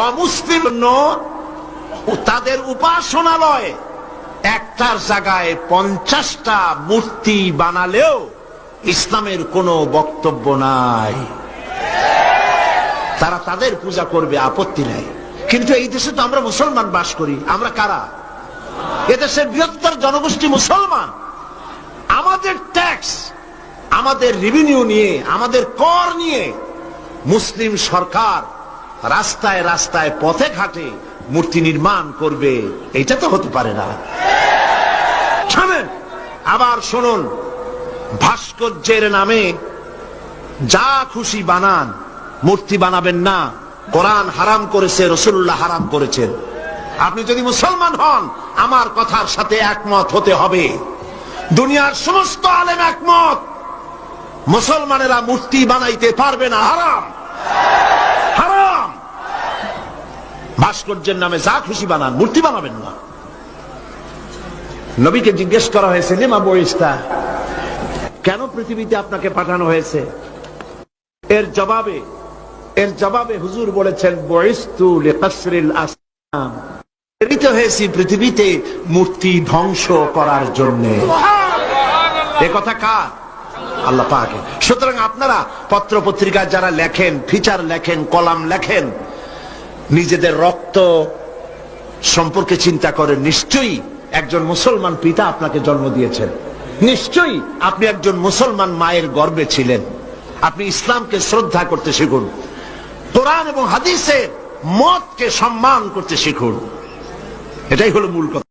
অমুসলিম তাদের উপাসনালয় একটার জায়গায় 50টা মূর্তি বানালেও ইসলামের কোনো বক্তব্য নাই। তারা তাদের পূজা করবে, আপত্তি নাই। কিন্তু এই দেশে তো আমরা মুসলমান বাস করি। আমরা কারা? এদেশের বৃহত্তর জনগোষ্ঠী মুসলমান। আমাদের ট্যাক্স, আমাদের রেভিনিউ নিয়ে, আমাদের কর নিয়ে মুসলিম সরকার রাস্তায় রাস্তায় পথে ঘাটে মূর্তি নির্মাণ করবে, এটা তো হতে পারে না। শুনেন, আবার শুনুন, ভাস্কর্যের নামে যা খুশি বানান, মূর্তি বানাবেন না। কোরআন হারাম করেছে, রাসূলুল্লাহ হারাম করেছেন। আপনি যদি মুসলমান হন, আমার কথার সাথে একমত হতে হবে। দুনিয়ার সমস্ত আলেম একমত, মুসলমানেরা মূর্তি বানাইতে পারবে না, হারাম হারাম। ভাস্কর্যের নামে যা খুশি বানান, মূর্তি বানাবেন না। নবীকে জিজ্ঞেস করা হয়েছে, লিমা বুইস্তা, কেন পৃথিবীতে আপনাকে পাঠানো হয়েছে? এর জবাবে হুজুর বলেছেন, বুইস্তু লিকাসরিল আসনাম, প্রেরিত হয়েছি পৃথিবীতে মূর্তি ধ্বংস করার জন্য। এ কথা কার? আল্লাহ পাকের। সুতরাং আপনারা পত্র পত্রিকায় যারা লেখেন, ফিচার লেখেন, কলাম লেখেন, নিজেদের রক্ত সম্পর্কে চিন্তা করেন। নিশ্চয়ই একজন মুসলমান পিতা আপনাকে জন্ম দিয়েছেন, নিশ্চয়ই আপনি একজন মুসলমান মায়ের গর্ভে ছিলেন। আপনি ইসলামকে শ্রদ্ধা করতে শিখুন, কোরআন এবং হাদিসের মতকে সম্মান করতে শিখুন। এটাই হলো মূল কথা।